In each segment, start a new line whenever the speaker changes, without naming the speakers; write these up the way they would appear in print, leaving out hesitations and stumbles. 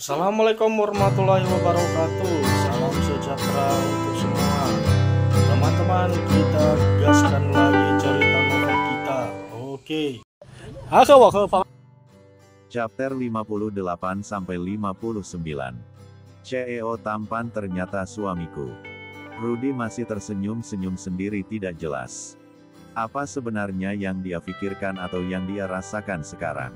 Assalamualaikum warahmatullahi wabarakatuh. Salam sejahtera untuk semua teman-teman. Kita gaskan lagi cerita novel kita. Oke.
Chapter 58-59. CEO tampan ternyata suamiku. Rudy masih tersenyum-senyum sendiri, tidak jelas apa sebenarnya yang dia pikirkan atau yang dia rasakan sekarang.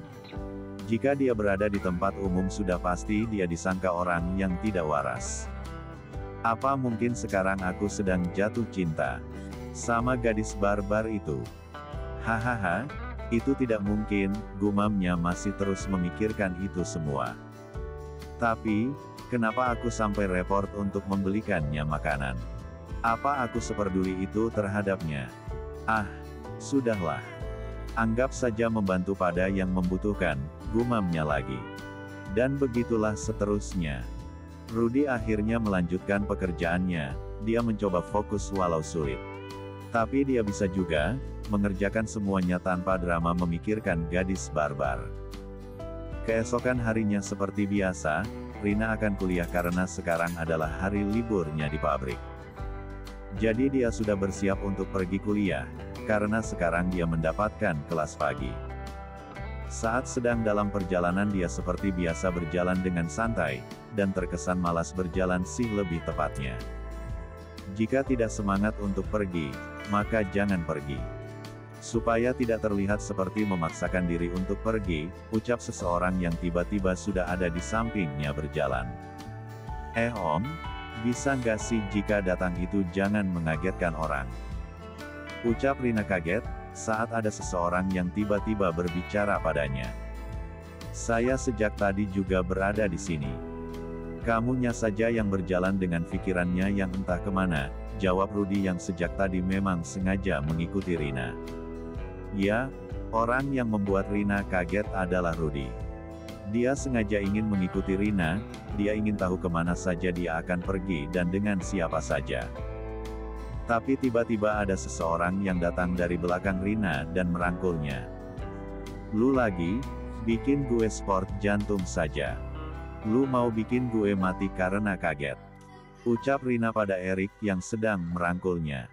Jika dia berada di tempat umum sudah pasti dia disangka orang yang tidak waras. Apa mungkin sekarang aku sedang jatuh cinta sama gadis barbar itu? Hahaha, itu tidak mungkin, gumamnya masih terus memikirkan itu semua. Tapi, kenapa aku sampai repot untuk membelikannya makanan? Apa aku seperduli itu terhadapnya? Ah, sudahlah. Anggap saja membantu pada yang membutuhkan, gumamnya lagi. Dan begitulah seterusnya. Rudy akhirnya melanjutkan pekerjaannya, dia mencoba fokus walau sulit. Tapi dia bisa juga mengerjakan semuanya tanpa drama memikirkan gadis barbar. Keesokan harinya seperti biasa, Rina akan kuliah karena sekarang adalah hari liburnya di pabrik. Jadi dia sudah bersiap untuk pergi kuliah, karena sekarang dia mendapatkan kelas pagi. Saat sedang dalam perjalanan dia seperti biasa berjalan dengan santai, dan terkesan malas berjalan sih lebih tepatnya. Jika tidak semangat untuk pergi, maka jangan pergi. Supaya tidak terlihat seperti memaksakan diri untuk pergi, ucap seseorang yang tiba-tiba sudah ada di sampingnya berjalan. Om, bisa nggak sih jika datang itu jangan mengagetkan orang? Ucap Rina kaget, saat ada seseorang yang tiba-tiba berbicara padanya. Saya sejak tadi juga berada di sini. Kamunya saja yang berjalan dengan pikirannya yang entah kemana, jawab Rudy yang sejak tadi memang sengaja mengikuti Rina. Ya, orang yang membuat Rina kaget adalah Rudy. Dia sengaja ingin mengikuti Rina, dia ingin tahu kemana saja dia akan pergi dan dengan siapa saja. Tapi tiba-tiba ada seseorang yang datang dari belakang Rina dan merangkulnya. Lu lagi, bikin gue sport jantung saja. Lu mau bikin gue mati karena kaget. Ucap Rina pada Erik yang sedang merangkulnya.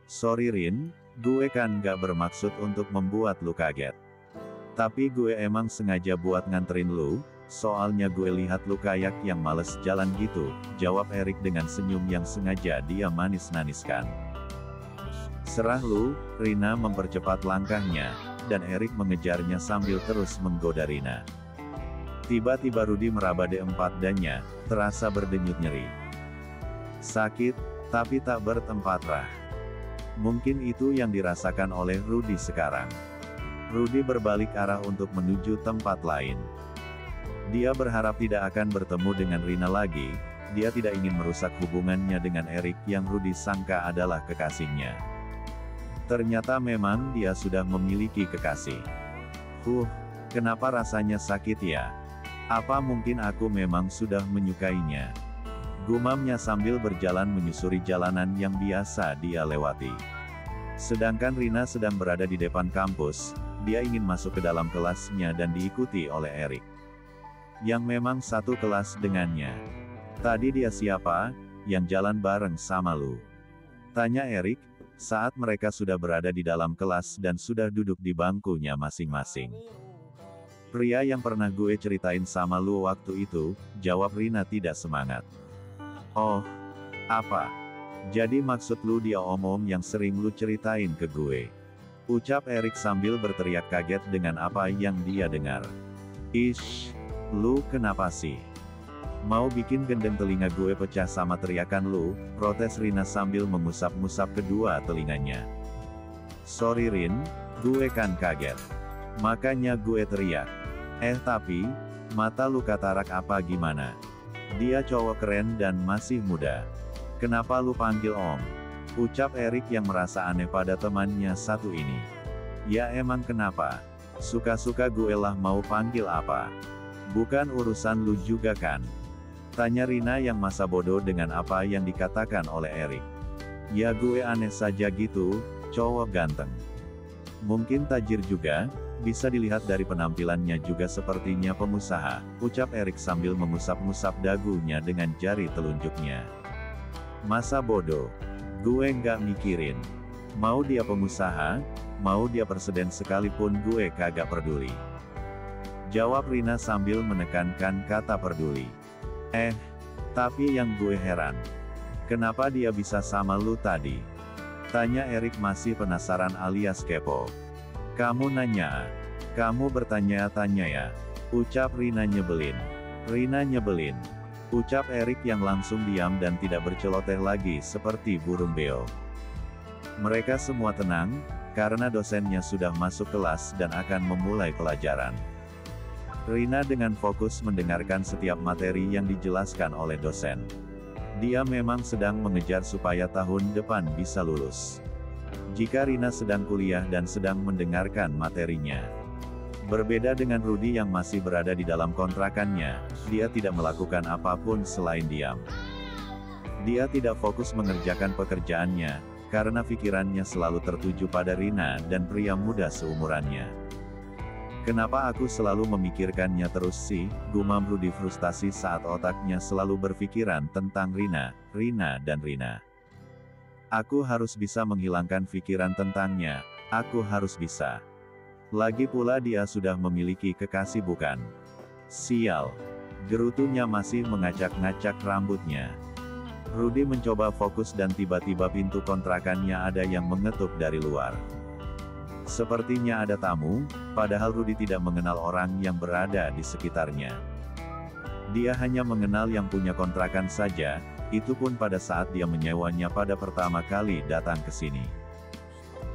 Sorry Rin, gue kan gak bermaksud untuk membuat lu kaget. Tapi gue emang sengaja buat nganterin lu, soalnya gue lihat lu kayak yang males jalan gitu, jawab Erik dengan senyum yang sengaja dia manis-naniskan. Serah lu, Rina mempercepat langkahnya, dan Erik mengejarnya sambil terus menggoda Rina. Tiba-tiba Rudy meraba D4 dannya, terasa berdenyut nyeri. Sakit, tapi tak bertempat rah. Mungkin itu yang dirasakan oleh Rudy sekarang. Rudy berbalik arah untuk menuju tempat lain. Dia berharap tidak akan bertemu dengan Rina lagi, dia tidak ingin merusak hubungannya dengan Erik yang Rudy sangka adalah kekasihnya. Ternyata memang dia sudah memiliki kekasih. Kenapa rasanya sakit ya? Apa mungkin aku memang sudah menyukainya? Gumamnya sambil berjalan menyusuri jalanan yang biasa dia lewati. Sedangkan Rina sedang berada di depan kampus, dia ingin masuk ke dalam kelasnya dan diikuti oleh Erik. Yang memang satu kelas dengannya. Tadi dia siapa, yang jalan bareng sama lu? Tanya Erik, saat mereka sudah berada di dalam kelas dan sudah duduk di bangkunya masing-masing. Pria yang pernah gue ceritain sama lu waktu itu, jawab Rina tidak semangat. Oh, apa? Jadi maksud lu dia om-om yang sering lu ceritain ke gue? Ucap Erik sambil berteriak kaget dengan apa yang dia dengar. Ish, lu kenapa sih? Mau bikin gendeng telinga gue pecah sama teriakan lu, protes Rina sambil mengusap-ngusap kedua telinganya. Sorry Rin, gue kan kaget. Makanya gue teriak. Tapi, mata lu katarak apa gimana? Dia cowok keren dan masih muda. Kenapa lu panggil om? Ucap Erik yang merasa aneh pada temannya satu ini. Ya emang kenapa? Suka-suka gue lah mau panggil apa. Bukan urusan lu juga kan? Tanya Rina yang masa bodoh dengan apa yang dikatakan oleh Erik. Ya gue aneh saja gitu, cowok ganteng. Mungkin tajir juga, Bisa dilihat dari penampilannya juga sepertinya pengusaha, ucap Erik sambil mengusap-ngusap dagunya dengan jari telunjuknya. Masa bodoh. Gue nggak mikirin. Mau dia pengusaha, mau dia presiden sekalipun gue kagak peduli. Jawab Rina sambil menekankan kata peduli. Tapi yang gue heran. Kenapa dia bisa sama lu tadi? Tanya Erik masih penasaran alias kepo. Kamu nanya, kamu bertanya-tanya ya, ucap Rina nyebelin. Rina nyebelin, ucap Erik yang langsung diam dan tidak berceloteh lagi seperti burung beo. Mereka semua tenang, karena dosennya sudah masuk kelas dan akan memulai pelajaran. Rina dengan fokus mendengarkan setiap materi yang dijelaskan oleh dosen. Dia memang sedang mengejar supaya tahun depan bisa lulus. Jika Rina sedang kuliah dan sedang mendengarkan materinya. Berbeda dengan Rudy yang masih berada di dalam kontrakannya, dia tidak melakukan apapun selain diam. Dia tidak fokus mengerjakan pekerjaannya, karena pikirannya selalu tertuju pada Rina dan pria muda seumurannya. Kenapa aku selalu memikirkannya terus sih, gumam Rudy frustasi saat otaknya selalu berpikiran tentang Rina, dan Rina. Aku harus bisa menghilangkan pikiran tentangnya, aku harus bisa. Lagi pula dia sudah memiliki kekasih bukan? Sial. Gerutunya masih mengacak-ngacak rambutnya. Rudy mencoba fokus dan tiba-tiba pintu kontrakannya ada yang mengetuk dari luar. Sepertinya ada tamu, padahal Rudy tidak mengenal orang yang berada di sekitarnya. Dia hanya mengenal yang punya kontrakan saja, itu pun pada saat dia menyewanya pada pertama kali datang ke sini.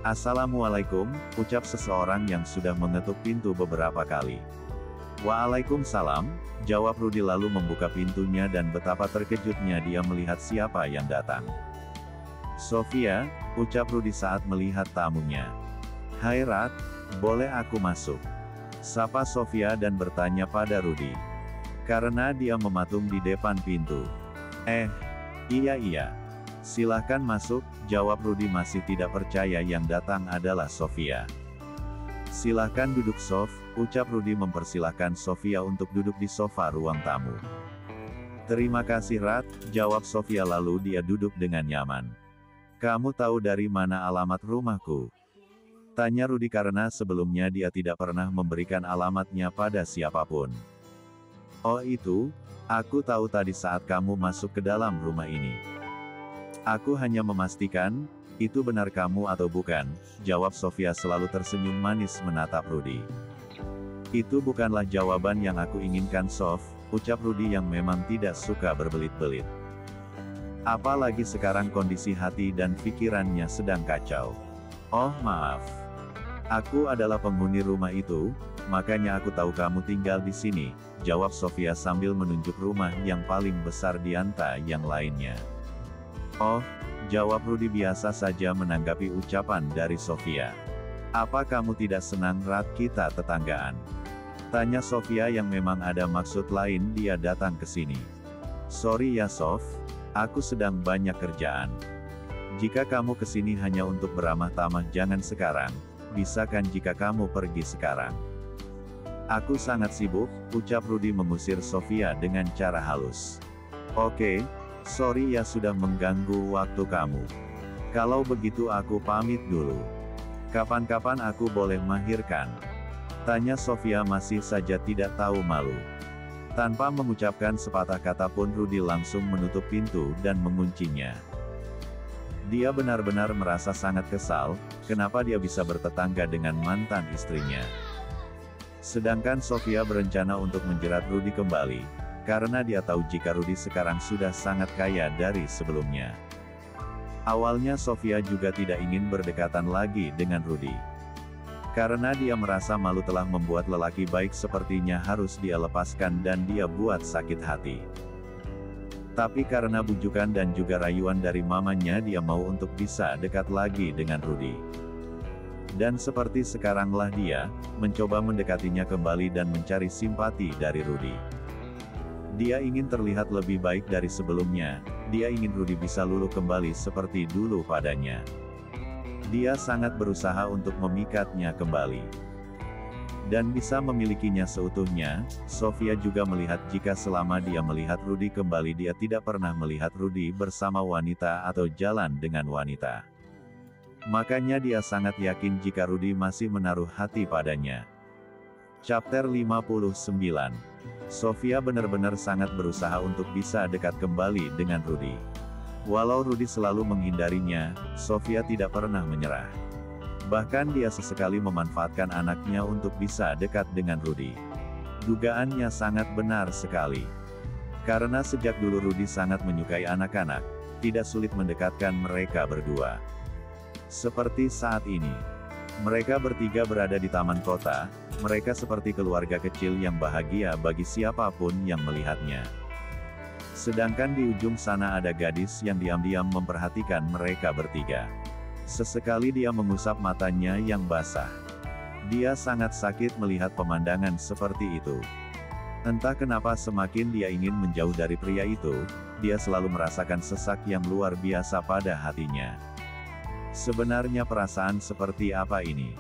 Assalamualaikum, ucap seseorang yang sudah mengetuk pintu beberapa kali. Waalaikumsalam, jawab Rudy lalu membuka pintunya dan betapa terkejutnya dia melihat siapa yang datang. Sofia, ucap Rudy saat melihat tamunya. Hai Rat, boleh aku masuk? Sapa Sofia dan bertanya pada Rudy. Karena dia mematung di depan pintu. Iya. Silahkan masuk, jawab Rudy masih tidak percaya yang datang adalah Sofia. Silahkan duduk Sof, ucap Rudy mempersilahkan Sofia untuk duduk di sofa ruang tamu. Terima kasih Rat, jawab Sofia lalu dia duduk dengan nyaman. Kamu tahu dari mana alamat rumahku? Tanya Rudy karena sebelumnya dia tidak pernah memberikan alamatnya pada siapapun. Oh itu, aku tahu tadi saat kamu masuk ke dalam rumah ini. Aku hanya memastikan, itu benar kamu atau bukan, jawab Sofia selalu tersenyum manis menatap Rudy. Itu bukanlah jawaban yang aku inginkan Sof, ucap Rudy yang memang tidak suka berbelit-belit. Apalagi sekarang kondisi hati dan pikirannya sedang kacau. Oh maaf. Aku adalah penghuni rumah itu, makanya aku tahu kamu tinggal di sini, jawab Sofia sambil menunjuk rumah yang paling besar di antara yang lainnya. Oh, jawab Rudy biasa saja menanggapi ucapan dari Sofia. Apa kamu tidak senang Rat kita tetanggaan? Tanya Sofia yang memang ada maksud lain dia datang ke sini. Sorry ya Sof, aku sedang banyak kerjaan. Jika kamu kesini hanya untuk beramah tamah jangan sekarang, bisa kan jika kamu pergi sekarang? Aku sangat sibuk, ucap Rudy mengusir Sofia dengan cara halus. Oke, sorry ya sudah mengganggu waktu kamu. Kalau begitu aku pamit dulu. Kapan-kapan aku boleh mahirkan? Tanya Sofia masih saja tidak tahu malu. Tanpa mengucapkan sepatah kata pun Rudy langsung menutup pintu dan menguncinya. Dia benar-benar merasa sangat kesal, kenapa dia bisa bertetangga dengan mantan istrinya. Sedangkan Sofia berencana untuk menjerat Rudy kembali, karena dia tahu jika Rudy sekarang sudah sangat kaya dari sebelumnya. Awalnya Sofia juga tidak ingin berdekatan lagi dengan Rudy. Karena dia merasa malu telah membuat lelaki baik sepertinya harus dia lepaskan dan dia buat sakit hati. Tapi karena bujukan dan juga rayuan dari mamanya dia mau untuk bisa dekat lagi dengan Rudy. Dan seperti sekaranglah dia, mencoba mendekatinya kembali dan mencari simpati dari Rudy. Dia ingin terlihat lebih baik dari sebelumnya, dia ingin Rudy bisa luluh kembali seperti dulu padanya. Dia sangat berusaha untuk memikatnya kembali. dan bisa memilikinya seutuhnya. Sofia juga melihat jika selama dia melihat Rudy kembali dia tidak pernah melihat Rudy bersama wanita atau jalan dengan wanita. Makanya dia sangat yakin jika Rudy masih menaruh hati padanya. Chapter 59. Sofia benar-benar sangat berusaha untuk bisa dekat kembali dengan Rudy. Walau Rudy selalu menghindarinya, Sofia tidak pernah menyerah. Bahkan dia sesekali memanfaatkan anaknya untuk bisa dekat dengan Rudy. Dugaannya sangat benar sekali. Karena sejak dulu Rudy sangat menyukai anak-anak, tidak sulit mendekatkan mereka berdua. Seperti saat ini. Mereka bertiga berada di taman kota, mereka seperti keluarga kecil yang bahagia bagi siapapun yang melihatnya. Sedangkan di ujung sana ada gadis yang diam-diam memperhatikan mereka bertiga. Sesekali dia mengusap matanya yang basah. Dia sangat sakit melihat pemandangan seperti itu. Entah kenapa semakin dia ingin menjauh dari pria itu, dia selalu merasakan sesak yang luar biasa pada hatinya. Sebenarnya perasaan seperti apa ini?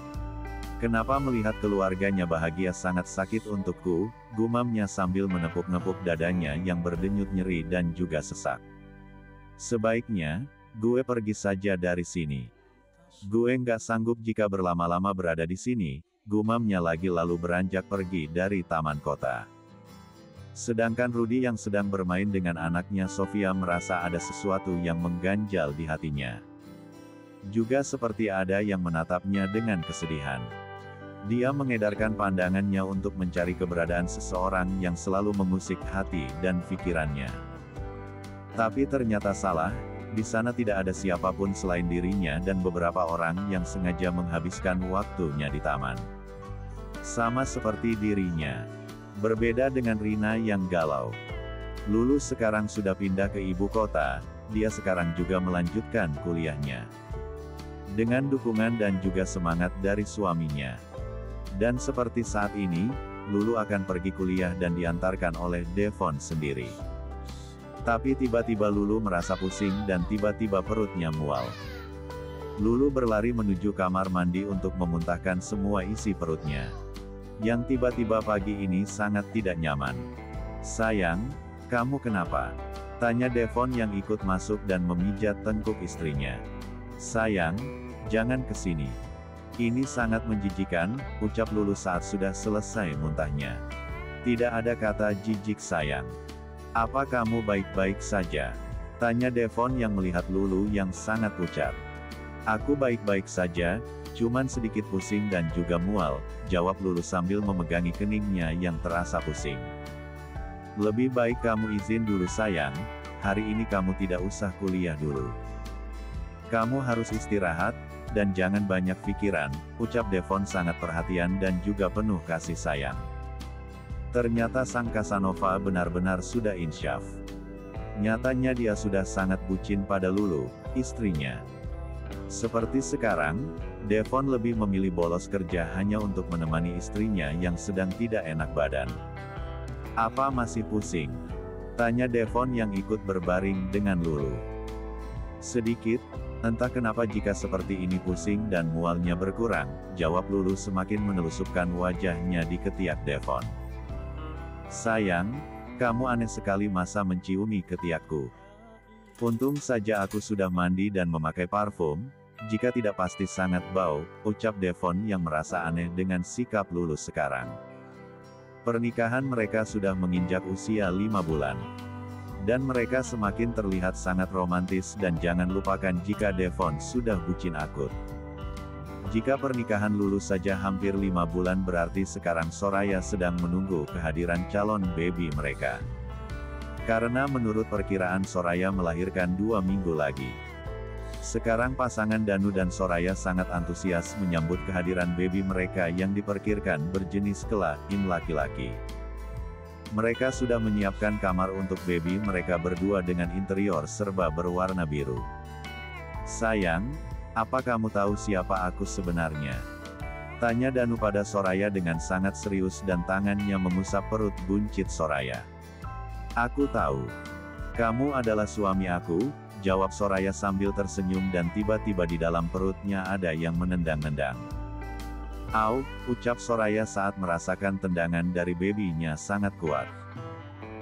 Kenapa melihat keluarganya bahagia sangat sakit untukku, gumamnya sambil menepuk-nepuk dadanya yang berdenyut nyeri dan juga sesak. Sebaiknya, gue pergi saja dari sini. Gue nggak sanggup jika berlama-lama berada di sini, gumamnya lagi lalu beranjak pergi dari taman kota. Sedangkan Rudy yang sedang bermain dengan anaknya Sofia merasa ada sesuatu yang mengganjal di hatinya. Juga seperti ada yang menatapnya dengan kesedihan. Dia mengedarkan pandangannya untuk mencari keberadaan seseorang yang selalu mengusik hati dan pikirannya. Tapi ternyata salah. Di sana tidak ada siapapun selain dirinya dan beberapa orang yang sengaja menghabiskan waktunya di taman. Sama seperti dirinya. Berbeda dengan Rina yang galau. Lulu sekarang sudah pindah ke ibu kota, dia sekarang juga melanjutkan kuliahnya. Dengan dukungan dan juga semangat dari suaminya. Dan seperti saat ini, Lulu akan pergi kuliah dan diantarkan oleh Devon sendiri. Tapi tiba-tiba Lulu merasa pusing dan tiba-tiba perutnya mual. Lulu berlari menuju kamar mandi untuk memuntahkan semua isi perutnya. Yang tiba-tiba pagi ini sangat tidak nyaman. Sayang, kamu kenapa? Tanya Devon yang ikut masuk dan memijat tengkuk istrinya. Sayang, jangan kesini. Ini sangat menjijikan, ucap Lulu saat sudah selesai muntahnya. Tidak ada kata jijik sayang. Apa kamu baik-baik saja? Tanya Devon yang melihat Lulu yang sangat pucat. Aku baik-baik saja, cuman sedikit pusing dan juga mual, jawab Lulu sambil memegangi keningnya yang terasa pusing. Lebih baik kamu izin dulu sayang, hari ini kamu tidak usah kuliah dulu. Kamu harus istirahat, dan jangan banyak pikiran, ucap Devon sangat perhatian dan juga penuh kasih sayang. Ternyata sang Casanova benar-benar sudah insyaf. Nyatanya dia sudah sangat bucin pada Lulu, istrinya. Seperti sekarang, Devon lebih memilih bolos kerja hanya untuk menemani istrinya yang sedang tidak enak badan. Apa masih pusing? Tanya Devon yang ikut berbaring dengan Lulu. Sedikit, entah kenapa jika seperti ini pusing dan mualnya berkurang, jawab Lulu semakin menelusupkan wajahnya di ketiak Devon. Sayang, kamu aneh sekali masa menciumi ketiakku. Untung saja aku sudah mandi dan memakai parfum, jika tidak pasti sangat bau, ucap Devon yang merasa aneh dengan sikap Lulu sekarang. Pernikahan mereka sudah menginjak usia 5 bulan. Dan mereka semakin terlihat sangat romantis dan jangan lupakan jika Devon sudah bucin akut. Jika pernikahan Lulu saja hampir 5 bulan berarti sekarang Soraya sedang menunggu kehadiran calon baby mereka. Karena menurut perkiraan Soraya melahirkan 2 minggu lagi. Sekarang pasangan Danu dan Soraya sangat antusias menyambut kehadiran baby mereka yang diperkirakan berjenis kelamin laki-laki. Mereka sudah menyiapkan kamar untuk baby mereka berdua dengan interior serba berwarna biru. Sayang, apa kamu tahu siapa aku sebenarnya? Tanya Danu pada Soraya dengan sangat serius dan tangannya mengusap perut buncit Soraya. Aku tahu. Kamu adalah suami aku, jawab Soraya sambil tersenyum dan tiba-tiba di dalam perutnya ada yang menendang-nendang. Au, ucap Soraya saat merasakan tendangan dari babynya sangat kuat.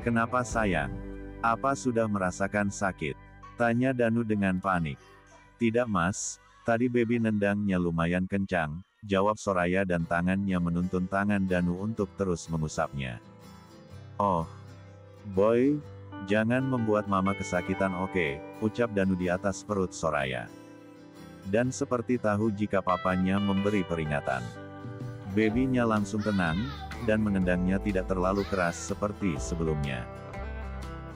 Kenapa sayang? Apa sudah merasakan sakit? Tanya Danu dengan panik. Tidak mas, tadi baby nendangnya lumayan kencang, jawab Soraya dan tangannya menuntun tangan Danu untuk terus mengusapnya. Oh, boy, jangan membuat mama kesakitan oke, ucap Danu di atas perut Soraya. Dan seperti tahu jika papanya memberi peringatan. Babynya langsung tenang, dan menendangnya tidak terlalu keras seperti sebelumnya.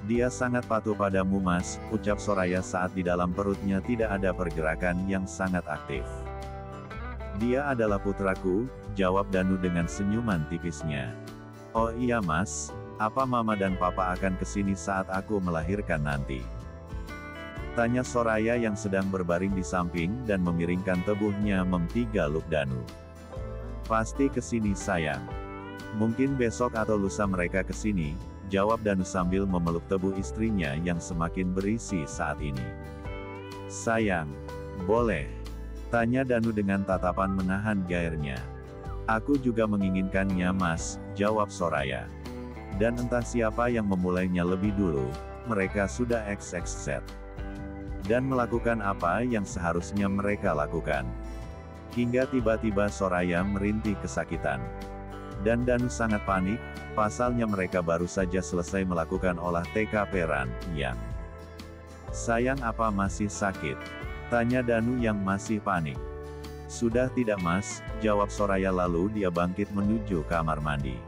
Dia sangat patuh padamu mas, ucap Soraya saat di dalam perutnya tidak ada pergerakan yang sangat aktif. Dia adalah putraku, jawab Danu dengan senyuman tipisnya. Oh iya mas, apa mama dan papa akan kesini saat aku melahirkan nanti? Tanya Soraya yang sedang berbaring di samping dan memiringkan tubuhnya menggaluk Danu. Pasti kesini sayang. Mungkin besok atau lusa mereka kesini, jawab Danu sambil memeluk tubuh istrinya yang semakin berisi saat ini. Sayang, boleh? Tanya Danu dengan tatapan menahan gairnya. Aku juga menginginkannya mas, jawab Soraya. Dan entah siapa yang memulainya lebih dulu, mereka sudah XXZ. Dan melakukan apa yang seharusnya mereka lakukan. Hingga tiba-tiba Soraya merintih kesakitan. Dan Danu sangat panik, pasalnya mereka baru saja selesai melakukan olah TKP Ran, yang. Sayang apa masih sakit? Tanya Danu yang masih panik. Sudah tidak mas, jawab Soraya lalu dia bangkit menuju kamar mandi.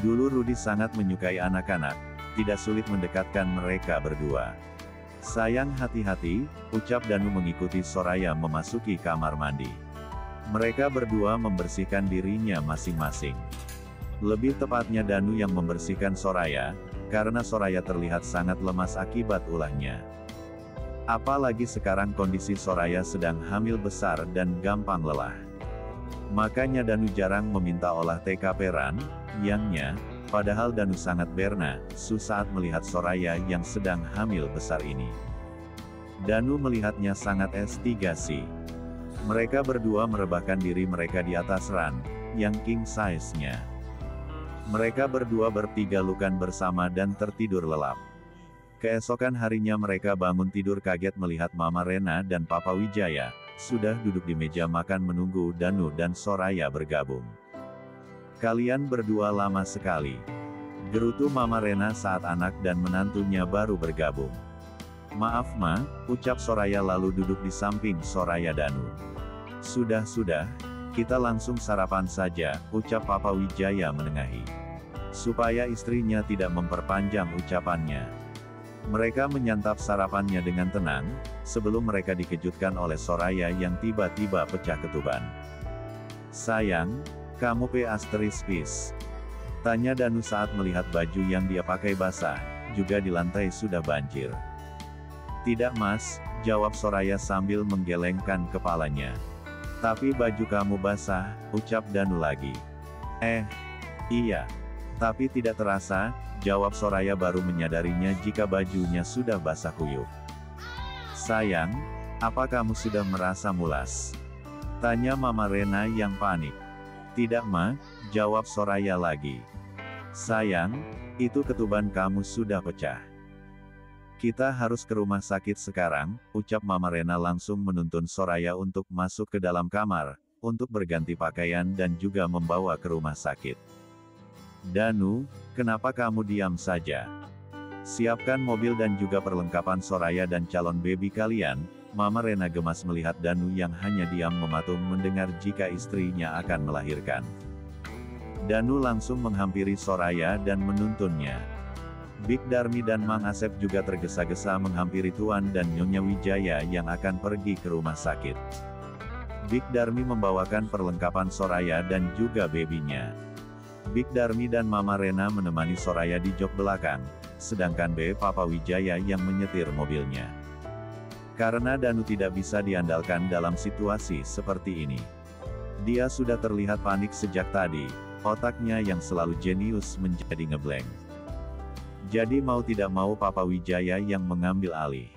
Dulu Rudy sangat menyukai anak-anak, tidak sulit mendekatkan mereka berdua. Sayang hati-hati, ucap Danu mengikuti Soraya memasuki kamar mandi. Mereka berdua membersihkan dirinya masing-masing. Lebih tepatnya Danu yang membersihkan Soraya, karena Soraya terlihat sangat lemas akibat ulahnya. Apalagi sekarang kondisi Soraya sedang hamil besar dan gampang lelah. Makanya Danu jarang meminta olah TKP Ran, yangnya. Padahal Danu sangat bernasu saat melihat Soraya yang sedang hamil besar ini. Danu melihatnya sangat S3 Mereka berdua merebahkan diri mereka di atas Ran, yang king size-nya. Mereka berdua berpigalukan bersama dan tertidur lelap. Keesokan harinya mereka bangun tidur kaget melihat Mama Rena dan Papa Wijaya, sudah duduk di meja makan menunggu Danu dan Soraya bergabung. Kalian berdua lama sekali. Gerutu Mama Rena saat anak dan menantunya baru bergabung. Maaf ma, ucap Soraya lalu duduk di samping Soraya Danu. Sudah, kita langsung sarapan saja, ucap Papa Wijaya menengahi. Supaya istrinya tidak memperpanjang ucapannya. Mereka menyantap sarapannya dengan tenang, sebelum mereka dikejutkan oleh Soraya yang tiba-tiba pecah ketuban. Sayang, kamu pis? Tanya Danu saat melihat baju yang dia pakai basah, juga di lantai sudah banjir. Tidak mas, jawab Soraya sambil menggelengkan kepalanya. Tapi baju kamu basah, ucap Danu lagi. Iya. Tapi tidak terasa, jawab Soraya baru menyadarinya jika bajunya sudah basah kuyup. Sayang, apa kamu sudah merasa mulas? Tanya Mama Rena yang panik. Tidak ma, jawab Soraya lagi. Sayang, itu ketuban kamu sudah pecah. Kita harus ke rumah sakit sekarang, ucap Mama Rena langsung menuntun Soraya untuk masuk ke dalam kamar, untuk berganti pakaian dan juga membawa ke rumah sakit. Danu, kenapa kamu diam saja? Siapkan mobil dan juga perlengkapan Soraya dan calon baby kalian. Mama Rena gemas melihat Danu yang hanya diam mematung mendengar jika istrinya akan melahirkan. Danu langsung menghampiri Soraya dan menuntunnya. Big Darmi dan Mang Asep juga tergesa-gesa menghampiri Tuan dan Nyonya Wijaya yang akan pergi ke rumah sakit. Big Darmi membawakan perlengkapan Soraya dan juga babynya. Big Darmi dan Mama Rena menemani Soraya di jok belakang, sedangkan Papa Wijaya yang menyetir mobilnya. Karena Danu tidak bisa diandalkan dalam situasi seperti ini. Dia sudah terlihat panik sejak tadi, otaknya yang selalu jenius menjadi ngeblank. Jadi mau tidak mau Papa Wijaya yang mengambil alih.